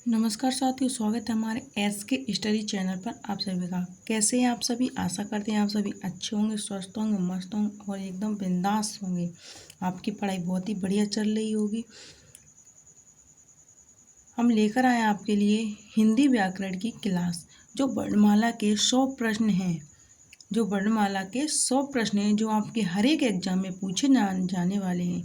नमस्कार साथियों, स्वागत है हमारे एस के स्टडी चैनल पर। आप सभी का कैसे हैं? आप सभी आशा करते हैं आप सभी अच्छे होंगे, स्वस्थ होंगे, मस्त होंगे और एकदम बिंदास होंगे। आपकी पढ़ाई बहुत ही बढ़िया चल रही होगी। हम लेकर आए आपके लिए हिंदी व्याकरण की क्लास, जो वर्णमाला के 100 प्रश्न हैं। जो आपके हर एक एग्जाम में पूछे जाने वाले हैं।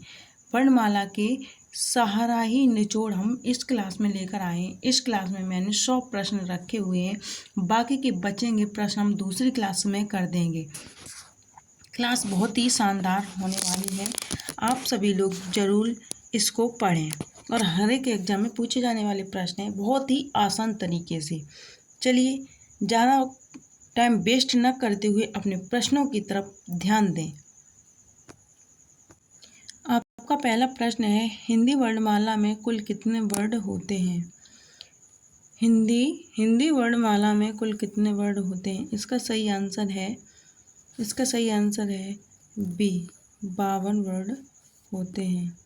वर्णमाला के सहारा ही निचोड़ हम इस क्लास में लेकर आए हैं। इस क्लास में मैंने 100 प्रश्न रखे हुए हैं। बाकी के बचेंगे प्रश्न हम दूसरी क्लास में कर देंगे। क्लास बहुत ही शानदार होने वाली है। आप सभी लोग ज़रूर इसको पढ़ें और हर एक एग्जाम में पूछे जाने वाले प्रश्न हैं बहुत ही आसान तरीके से। चलिए, ज़्यादा टाइम वेस्ट न करते हुए अपने प्रश्नों की तरफ ध्यान दें। आपका पहला प्रश्न है, हिंदी वर्णमाला में कुल कितने वर्ण होते हैं? हिंदी वर्णमाला में कुल कितने वर्ण होते हैं? इसका सही आंसर है बी, 52 वर्ण होते हैं।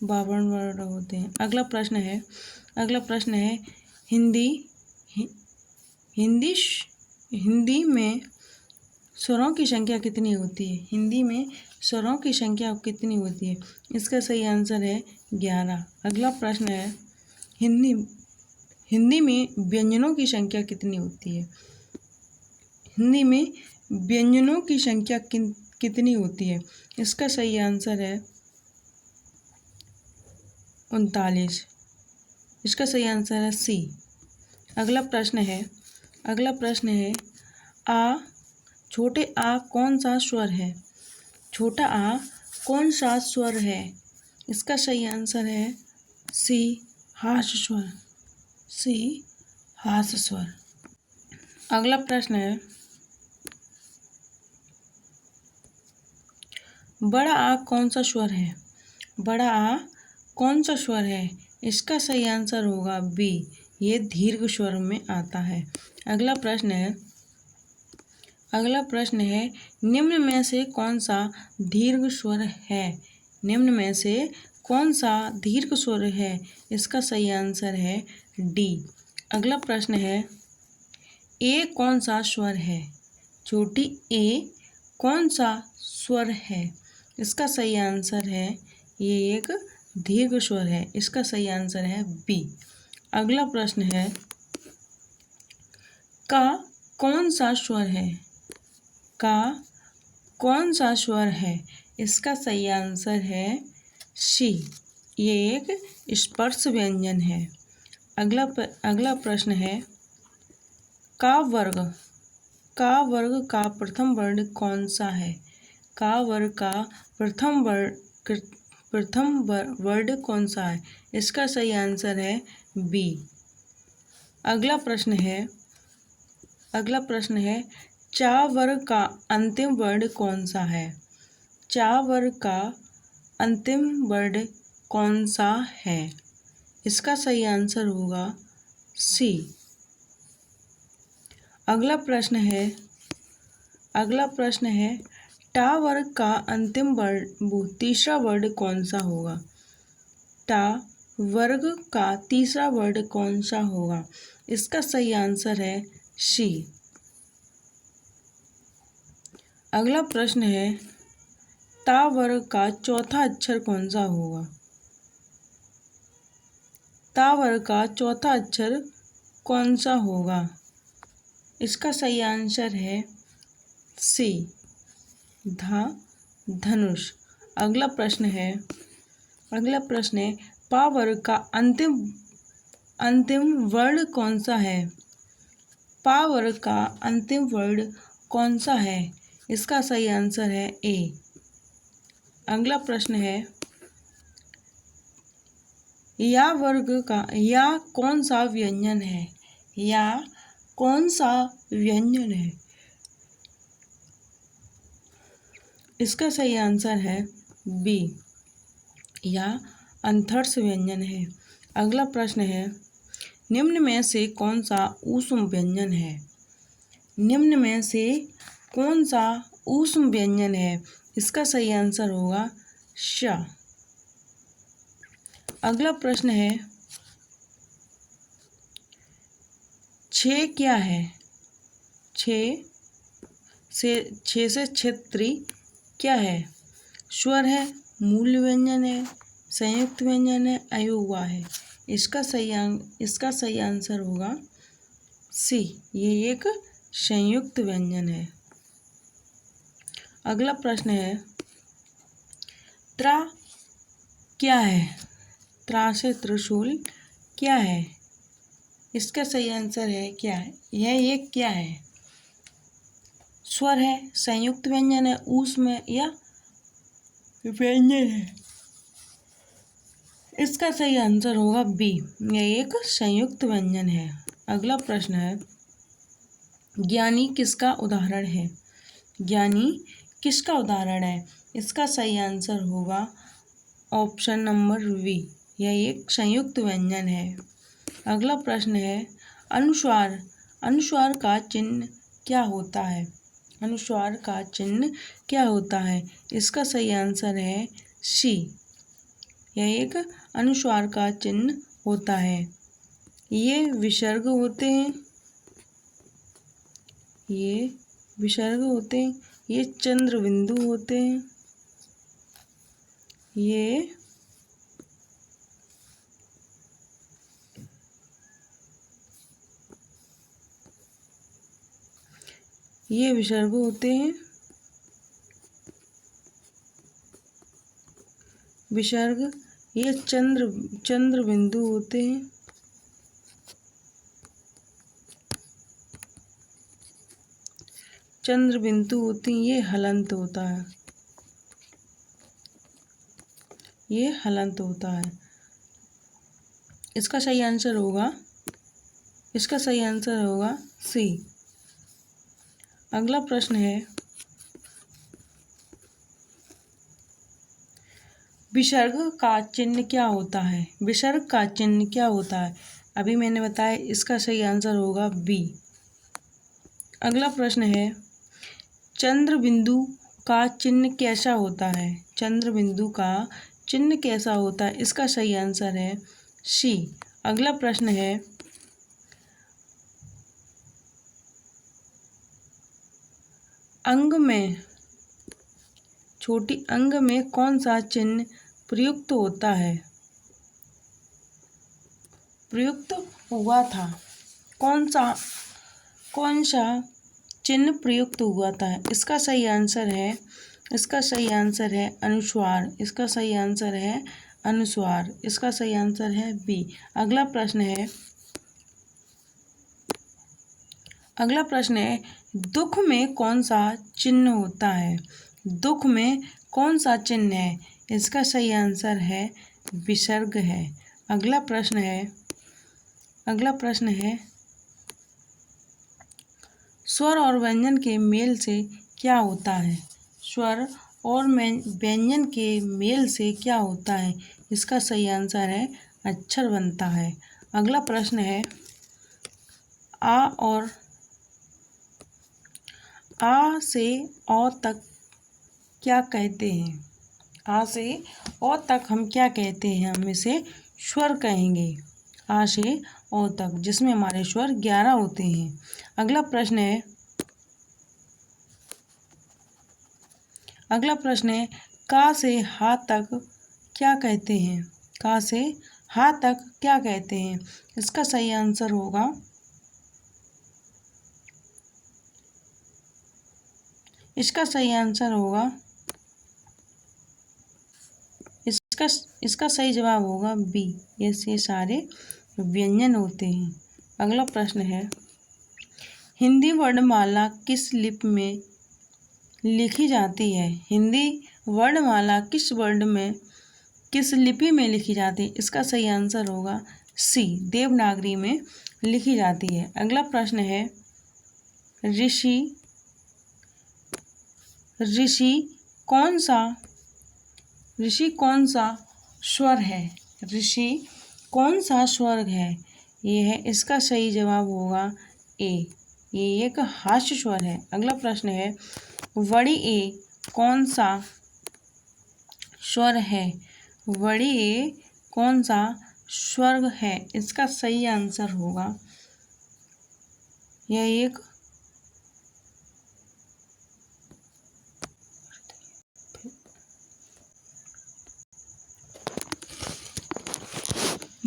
52 वर्ण होते हैं। अगला प्रश्न है हिंदी में स्वरों की संख्या कितनी होती है? हिंदी में स्वरों की संख्या कितनी होती है? इसका सही आंसर है 11। अगला प्रश्न है, हिंदी में व्यंजनों की संख्या कितनी होती है? हिंदी में व्यंजनों की संख्या कितनी होती है? इसका सही आंसर है 39। इसका सही आंसर है सी। अगला प्रश्न है आ, छोटे आ कौन सा स्वर है? छोटा आ कौन सा स्वर है? इसका सही आंसर है सी, हास्य स्वर। अगला प्रश्न है, बड़ा आ कौन सा स्वर है? बड़ा आ कौन सा स्वर है? इसका सही आंसर होगा बी, ये दीर्घ स्वर में आता है। अगला प्रश्न है, निम्न में से कौन सा दीर्घ स्वर है? निम्न में से कौन सा दीर्घ स्वर है? इसका सही आंसर है डी। अगला प्रश्न है, ए कौन सा स्वर है? छोटी ए कौन सा स्वर है? इसका सही आंसर है, ये एक दीर्घ स्वर है। इसका सही आंसर है बी। अगला प्रश्न है, का कौन सा स्वर है? का कौन सा स्वर है? इसका सही आंसर है सी, ये एक स्पर्श व्यंजन है। अगला प्रश्न है, का वर्ग का प्रथम वर्ण कौन सा है? का वर्ग का प्रथम वर्ण कौन सा है? इसका सही आंसर है बी। अगला प्रश्न है, चा वर्ग का अंतिम वर्ण कौन सा है? चा वर्ग का अंतिम वर्ण कौन सा है? इसका सही आंसर होगा सी। अगला प्रश्न है, टा वर्ग का अंतिम वर्ण तीसरा वर्ण कौन सा होगा? टा वर्ग का तीसरा वर्ण कौन सा होगा? इसका सही आंसर है सी। अगला प्रश्न है, ता वर्ग का चौथा अक्षर कौन सा होगा? ता वर्ग का चौथा अक्षर कौन सा होगा? इसका सही आंसर है सी, धनुष। अगला प्रश्न है, पा वर्ग का अंतिम वर्ण कौन सा है? पा वर्ग का अंतिम वर्ण कौन सा है? इसका सही आंसर है ए। अगला प्रश्न है, या वर्ग का या कौन सा व्यंजन है? या कौन सा व्यंजन है? इसका सही आंसर है बी, या अंतर्स व्यंजन है। अगला प्रश्न है, निम्न में से कौन सा ऊष्म व्यंजन है? निम्न में से कौन सा ऊष्म व्यंजन है? इसका सही आंसर होगा श। अगला प्रश्न है 6 क्या है? 6 से क्षेत्री क्या है? स्वर है, मूल व्यंजन है, संयुक्त व्यंजन है, अयोगवा है। इसका सही आंसर होगा सी, ये एक संयुक्त व्यंजन है। अगला प्रश्न है त्रा क्या है? त्रा से त्रिशूल क्या है? इसका सही आंसर है क्या है? यह एक क्या है? स्वर है, संयुक्त व्यंजन है, ऊष्म या व्यंजन है। इसका सही आंसर होगा बी, यह एक संयुक्त व्यंजन है। अगला प्रश्न है ज्ञानी किसका उदाहरण है? ज्ञानी किसका उदाहरण है? इसका सही आंसर होगा ऑप्शन नंबर वी, यह एक संयुक्त व्यंजन है। अगला प्रश्न है अनुस्वार, अनुस्वार का चिन्ह क्या होता है? अनुस्वार का चिन्ह क्या होता है? इसका सही आंसर है सी, यह एक अनुस्वार का चिन्ह होता है। ये विसर्ग होते हैं, ये विसर्ग होते हैं, ये चंद्र बिंदु होते हैं, ये विसर्ग होते हैं, विसर्ग, ये चंद्र बिंदु होते हैं, चंद्र बिंदु होती हैं, ये हलंत होता है, ये हलंत होता है। इसका सही आंसर होगा सी। अगला प्रश्न है विसर्ग का चिन्ह क्या होता है? विसर्ग का चिन्ह क्या होता है? अभी मैंने बताया, इसका सही आंसर होगा बी। अगला प्रश्न है चंद्र बिंदु का चिन्ह कैसा होता है? चंद्र बिंदु का चिन्ह कैसा होता है? इसका सही आंसर है सी। अगला प्रश्न है अंग में, छोटी अंग में कौन सा चिन्ह प्रयुक्त होता है? प्रयुक्त हुआ था, कौन सा चिन्ह प्रयुक्त हुआ था? इसका सही आंसर है अनुस्वार। इसका सही आंसर है अनुस्वार। इसका सही आंसर है बी। अगला प्रश्न है दुख में कौन सा चिन्ह होता है? दुख में कौन सा चिन्ह है? इसका सही आंसर है विसर्ग है। अगला प्रश्न है स्वर और व्यंजन के मेल से क्या होता है? स्वर और व्यंजन के मेल से क्या होता है? इसका सही आंसर है अक्षर बनता है। अगला प्रश्न है आ से औ तक क्या कहते हैं? आ से औ तक हम क्या कहते हैं? हम इसे स्वर कहेंगे, आ से औ तक, जिसमें हमारे स्वर 11 होते हैं। अगला प्रश्न है का से हा तक क्या कहते हैं? का से हा तक क्या कहते हैं? इसका सही आंसर होगा इसका सही जवाब होगा बी, ये सारे व्यंजन होते हैं। अगला प्रश्न है हिंदी वर्णमाला किस लिपि में लिखी जाती है? हिंदी वर्णमाला किस लिपि में लिखी जाती है? इसका सही आंसर होगा सी, देवनागरी में लिखी जाती है। अगला प्रश्न है ऋषि कौन सा स्वर है? ऋषि कौन सा स्वर है? ये है, इसका सही जवाब होगा ए, ये एक हास्य स्वर है। अगला प्रश्न है वड़ी ए कौन सा स्वर है? वड़ी ए कौन सा स्वर्ग है? इसका सही आंसर होगा यह एक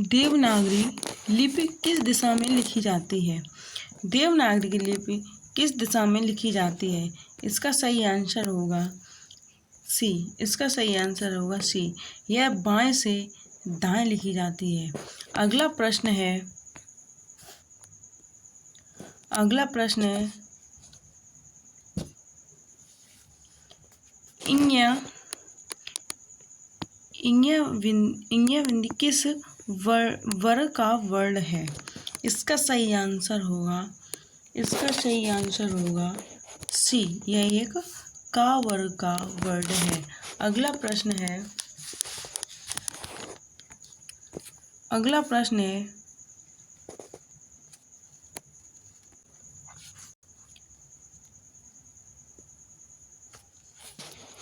देवनागरी लिपि किस दिशा में लिखी जाती है? देवनागरी की लिपि किस दिशा में लिखी जाती है? इसका सही आंसर होगा सी। इसका सही आंसर होगा सी। यह बाएं से दाएं लिखी जाती है। अगला प्रश्न है इन्याविंदी किस वर्ग का वर्ण है? इसका सही आंसर होगा सी। यह एक का वर्ग का वर्ण है। अगला प्रश्न है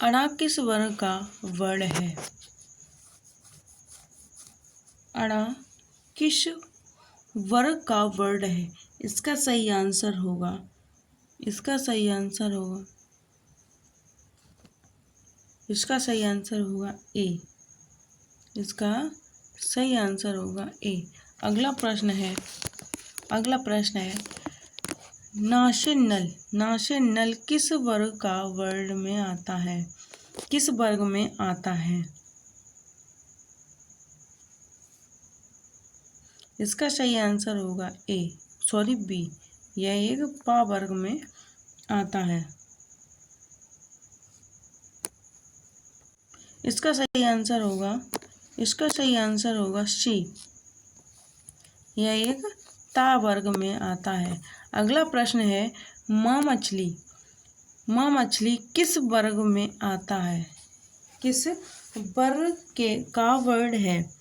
अणा किस वर्ग का वर्ण है? अणा किस वर्ग का वर्ण है? इसका सही आंसर होगा ए। इसका सही आंसर होगा ए। अगला प्रश्न है नाशनल किस वर्ग का वर्ण में आता है? किस वर्ग में आता है? इसका सही आंसर होगा बी। यह एक पा वर्ग में आता है। इसका सही आंसर होगा सी। यह एक ता वर्ग में आता है। अगला प्रश्न है माँ मछली किस वर्ग में आता है? किस वर्ग का वर्ण है?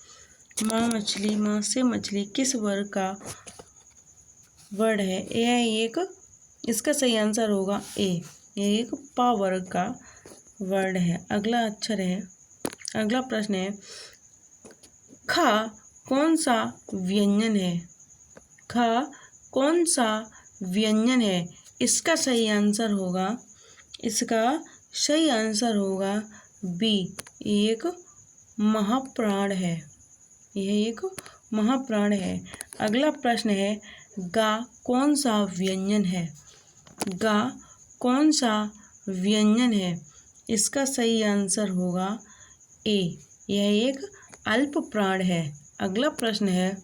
माँ से मछली किस वर्ग का वर्ण है? इसका सही आंसर होगा ए। यह एक पा वर्ग का वर्ण है। अगला प्रश्न है खा कौन सा व्यंजन है? खा कौन सा व्यंजन है? इसका सही आंसर होगा बी। एक महाप्राण है। यह एक महाप्राण है। अगला प्रश्न है गा कौन सा व्यंजन है? गा कौन सा व्यंजन है? इसका सही आंसर होगा ए। यह एक अल्प प्राण है। अगला प्रश्न है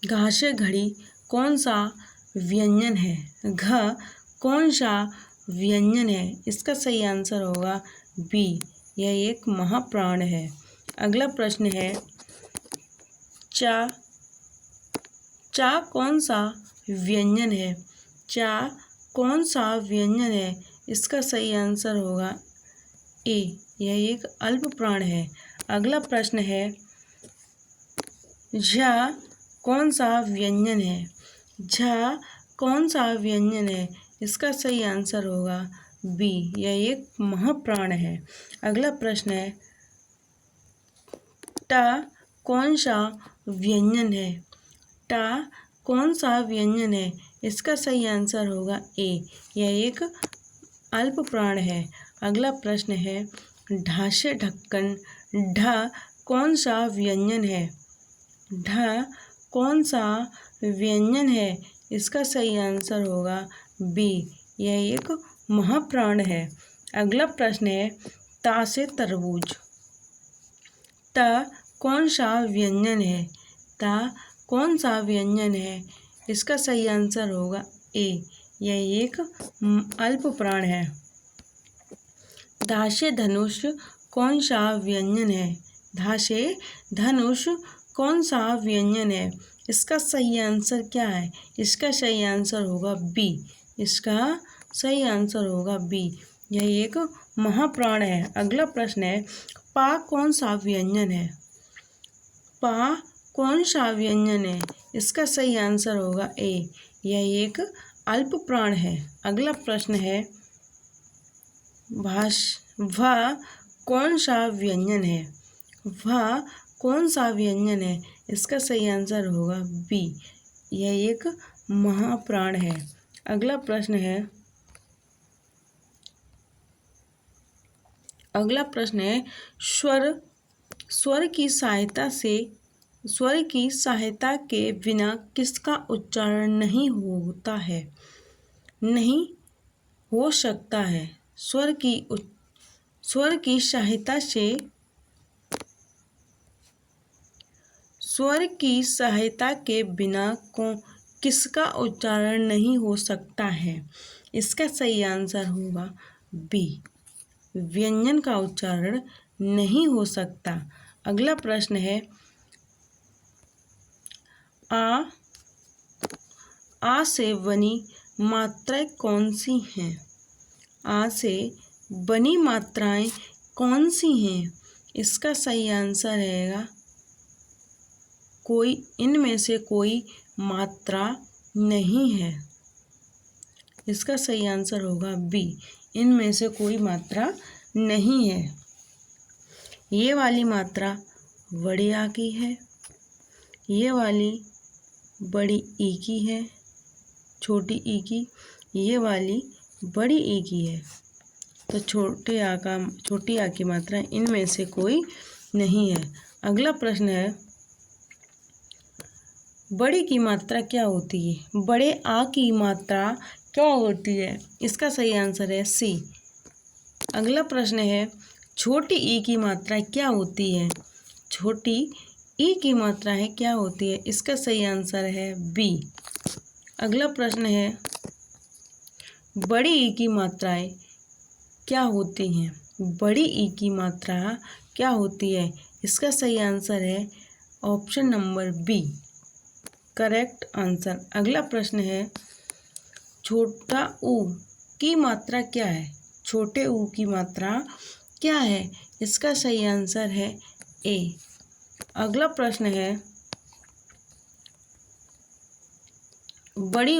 घ से घड़ी कौन सा व्यंजन है? घ कौन सा व्यंजन है? इसका सही आंसर होगा बी। यह एक महाप्राण है। अगला प्रश्न है चा कौन सा व्यंजन है? चा कौन सा व्यंजन है? इसका सही आंसर होगा ए। यह एक अल्प प्राण है। अगला प्रश्न है झा कौन सा व्यंजन है? झा कौन सा व्यंजन है? इसका सही आंसर होगा बी। यह एक महाप्राण है। अगला प्रश्न है टा कौन सा व्यंजन है? टा कौन सा व्यंजन है? इसका सही आंसर होगा ए। यह एक अल्प प्राण है। अगला प्रश्न है ढा से ढक्कन ढा कौन सा व्यंजन है? ढा कौन सा व्यंजन है? इसका सही आंसर होगा बी। यह एक महाप्राण है। अगला प्रश्न है ता से तरबूज ता कौन सा व्यंजन है? ता कौन सा व्यंजन है? इसका सही आंसर होगा ए। यह एक अल्प प्राण है। धा से धनुष कौन सा व्यंजन है? धा से धनुष कौन सा व्यंजन है? इसका सही आंसर क्या है? इसका सही आंसर होगा बी। यह एक महाप्राण है। अगला प्रश्न है पा कौन सा व्यंजन है? पा कौन सा व्यंजन है? इसका सही आंसर होगा ए। यह एक अल्प प्राण है। अगला प्रश्न है भा कौन सा व्यंजन है? वह कौन सा व्यंजन है? इसका सही आंसर होगा बी, यह एक महाप्राण है। अगला प्रश्न है स्वर की सहायता के बिना किसका उच्चारण नहीं होता है, नहीं हो सकता है? स्वर की सहायता के बिना किसका उच्चारण नहीं हो सकता है? इसका सही आंसर होगा बी, व्यंजन का उच्चारण नहीं हो सकता। अगला प्रश्न है आ से बनी मात्राएं कौन सी हैं? आ से बनी मात्राएं कौन सी हैं? इसका सही आंसर रहेगा इनमें से कोई मात्रा नहीं है। इसका सही आंसर होगा बी, इनमें से कोई मात्रा नहीं है। ये वाली मात्रा बड़ी आ की है, ये वाली बड़ी ई की है, छोटी ई की, ये वाली बड़ी ई की है। तो छोटी आ की मात्रा इनमें से कोई नहीं है। अगला प्रश्न है बड़ी की मात्रा क्या होती है? बड़े आ की मात्रा क्या होती है? इसका सही आंसर है सी। अगला प्रश्न है छोटी ई की मात्रा क्या होती है? छोटी ई की मात्रा है क्या होती है? इसका सही आंसर है बी। अगला प्रश्न है बड़ी ई की मात्राएं क्या होती हैं? बड़ी ई की मात्रा क्या होती है? इसका सही आंसर है option number B, correct answer. अगला प्रश्न है छोटा ऊ की मात्रा क्या है? छोटे ऊ की मात्रा क्या है? इसका सही आंसर है ए। अगला प्रश्न है बड़ी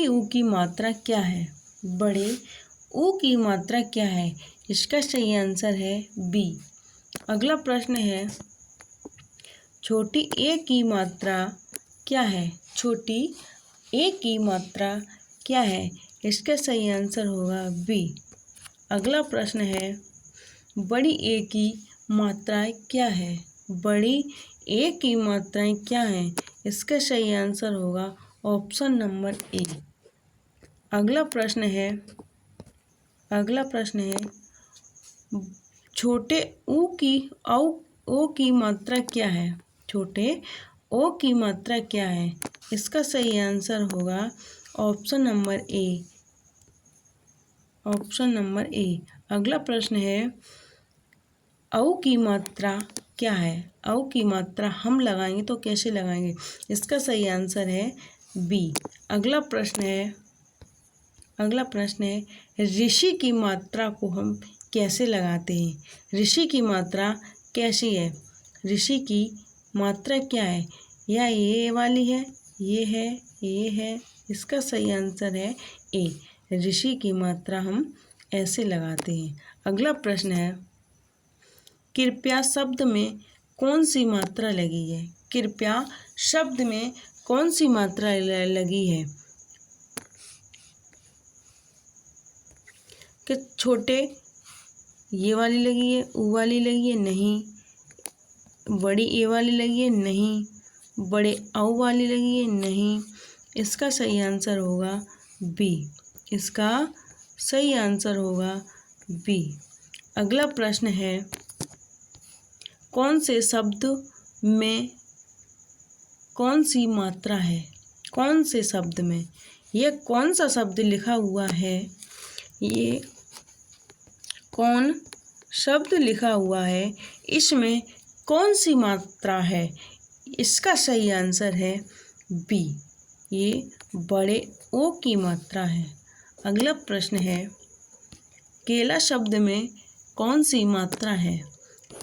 ऊ की मात्रा क्या है? बड़े ऊ की मात्रा क्या है? इसका सही आंसर है बी। अगला प्रश्न है छोटी ए की मात्रा क्या है? छोटी ए की मात्रा क्या है? इसका सही आंसर होगा बी। अगला प्रश्न है बड़ी ए की मात्राएं क्या है? बड़ी ए की मात्राएं क्या हैं? इसका सही आंसर होगा ऑप्शन नंबर ए। अगला प्रश्न है छोटे ओ की मात्रा क्या है? छोटे ओ की मात्रा क्या है? इसका सही आंसर होगा option number A, option number A. अगला प्रश्न है औ की मात्रा क्या है? औ की मात्रा हम लगाएंगे तो कैसे लगाएंगे? इसका सही आंसर है बी। अगला प्रश्न है ऋषि की मात्रा को हम कैसे लगाते हैं? ऋषि की मात्रा कैसी है? ऋषि की मात्रा क्या है? या ये वाली है, ये है। इसका सही आंसर है ए, ऋषि की मात्रा हम ऐसे लगाते हैं। अगला प्रश्न है कृपया शब्द में कौन सी मात्रा लगी है? कृपया शब्द में कौन सी मात्रा लगी है? कि छोटे ये वाली लगी है, ऊ वाली लगी है? नहीं। बड़ी ए वाली लगी है? नहीं। बड़े औ वाली लगी है? नहीं। इसका सही आंसर होगा बी। इसका सही आंसर होगा बी। अगला प्रश्न है कौन से शब्द में कौन सी मात्रा है? कौन से शब्द में? यह कौन सा शब्द लिखा हुआ है? ये कौन शब्द लिखा हुआ है? इसमें कौन सी मात्रा है? इसका सही आंसर है बी, ये बड़े ओ की मात्रा है। अगला प्रश्न है केला शब्द में कौन सी मात्रा है?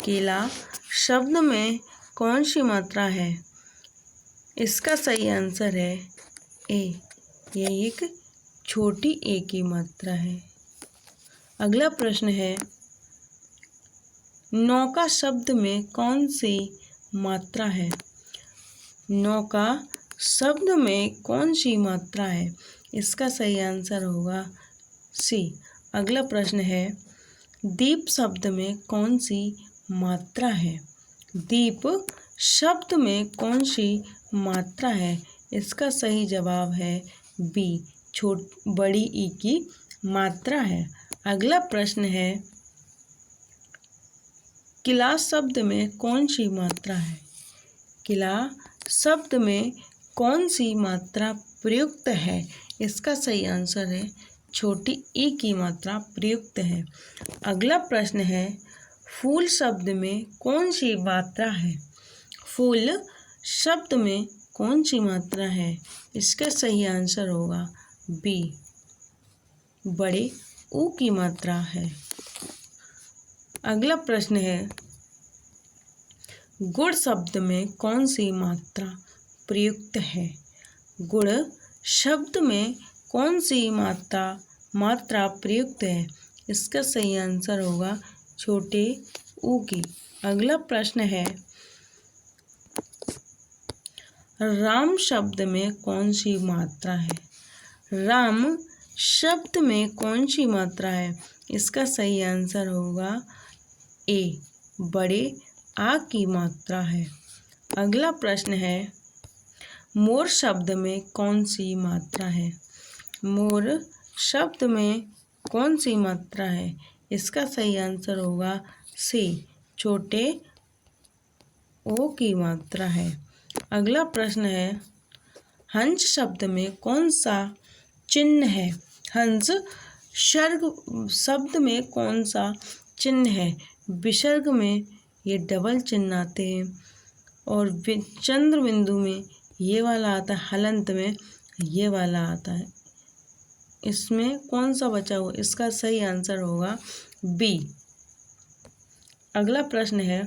केला शब्द में कौन सी मात्रा है? इसका सही आंसर है ए, ये एक छोटी ए की मात्रा है। अगला प्रश्न है, नौका शब्द में कौन सी मात्रा है? नौका शब्द में कौन सी मात्रा है? इसका सही आंसर होगा सी। अगला प्रश्न है, दीप शब्द में कौन सी मात्रा है? दीप शब्द में कौन सी मात्रा है? इसका सही जवाब है बी, बड़ी ई की मात्रा है। अगला प्रश्न है, किला शब्द में कौन सी मात्रा है? किला शब्द में कौन सी मात्रा प्रयुक्त है? इसका सही आंसर है छोटी ई की मात्रा प्रयुक्त है। अगला प्रश्न है, फूल शब्द में कौन सी मात्रा है? फूल शब्द में कौन सी मात्रा है? इसका सही आंसर होगा बी, बड़े ऊ की मात्रा है। अगला प्रश्न है, गुण शब्द में कौन सी मात्रा प्रयुक्त है? गुण शब्द में कौन सी मात्रा प्रयुक्त है? इसका सही आंसर होगा छोटे ऊ की। अगला प्रश्न है, राम शब्द में कौन सी मात्रा है? राम शब्द में कौन सी मात्रा है? इसका सही आंसर होगा ए, बड़े आ की मात्रा है। अगला प्रश्न है, मोर शब्द में कौन सी मात्रा है? मोर शब्द में कौन सी मात्रा है? इसका सही आंसर होगा सी, छोटे ओ की मात्रा है। अगला प्रश्न है, हंस शब्द में कौन सा चिन्ह है? हंस शब्द में कौन सा चिन्ह है? विसर्ग में ये डबल चिन्ह आते हैं और चंद्र बिंदु में ये वाला आता है, हलंत में ये वाला आता है। इसमें कौन सा बचा हुआ? इसका सही आंसर होगा बी। अगला प्रश्न है,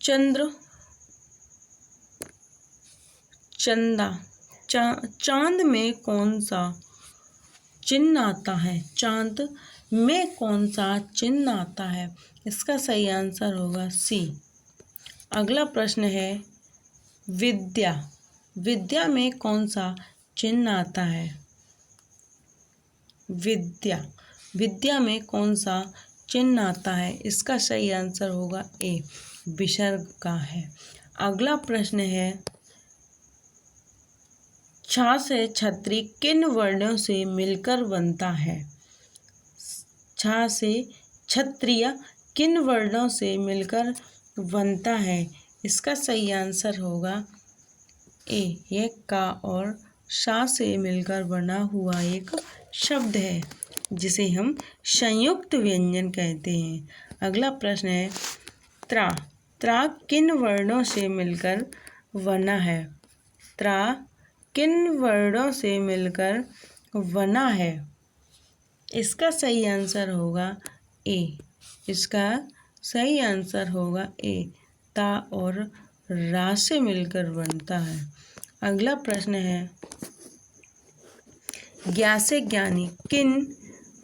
चंद्र, चंदा, चांद में कौन सा चिन्ह आता है? चांद में कौन सा चिन्ह आता है? इसका सही आंसर होगा सी। अगला प्रश्न है, विद्या, विद्या में कौन सा चिन्ह आता है? विद्या में कौन सा चिन्ह आता है? इसका सही आंसर होगा ए, विसर्ग का है। अगला प्रश्न है, छा से छतरी किन वर्णों से मिलकर बनता है? छा से क्षत्रिय किन वर्णों से मिलकर बनता है? इसका सही आंसर होगा ए, ये का और शा से मिलकर बना हुआ एक शब्द है जिसे हम संयुक्त व्यंजन कहते हैं। अगला प्रश्न है, त्रा, त्रा किन वर्णों से मिलकर बना है? त्रा किन वर्णों से मिलकर बना है? इसका सही आंसर होगा ए, इसका सही आंसर होगा ए, ता और रा से मिलकर बनता है। अगला प्रश्न है, ज्ञा से ज्ञानी किन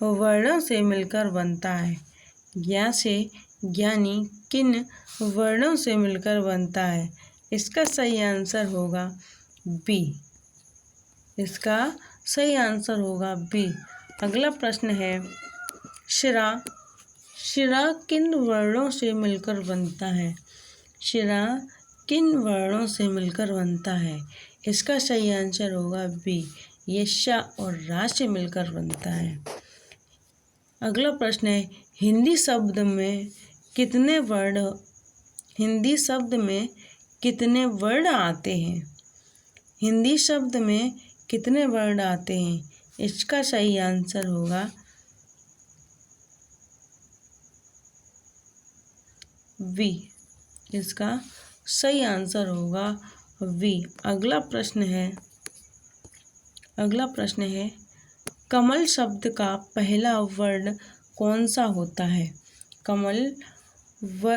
वर्णों से मिलकर बनता है? ज्ञा से ज्ञानी किन वर्णों से मिलकर बनता है? इसका सही आंसर होगा बी, इसका सही आंसर होगा बी। अगला प्रश्न है, शिरा, शिरा किन वर्णों से मिलकर बनता है? शिरा किन वर्णों से मिलकर बनता है? इसका सही आंसर होगा बी, ये शा और रा से मिलकर बनता है। अगला प्रश्न है, हिंदी शब्द में कितने वर्ण आते हैं? हिंदी शब्द में कितने वर्ण आते हैं? इसका सही आंसर होगा वी, इसका सही आंसर होगा वी। अगला प्रश्न है, कमल शब्द का पहला वर्ण कौन सा होता है? कमल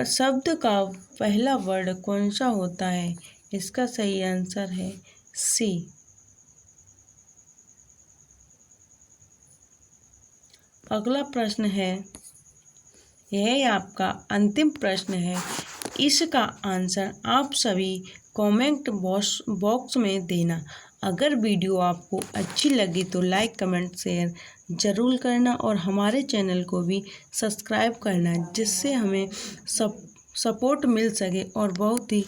शब्द का पहला वर्ण कौन सा होता है? इसका सही आंसर है सी। अगला प्रश्न है, यह आपका अंतिम प्रश्न है। इसका आंसर आप सभी कमेंट बॉक्स में देना। अगर वीडियो आपको अच्छी लगी तो लाइक कमेंट शेयर ज़रूर करना और हमारे चैनल को भी सब्सक्राइब करना, जिससे हमें सपोर्ट मिल सके और बहुत ही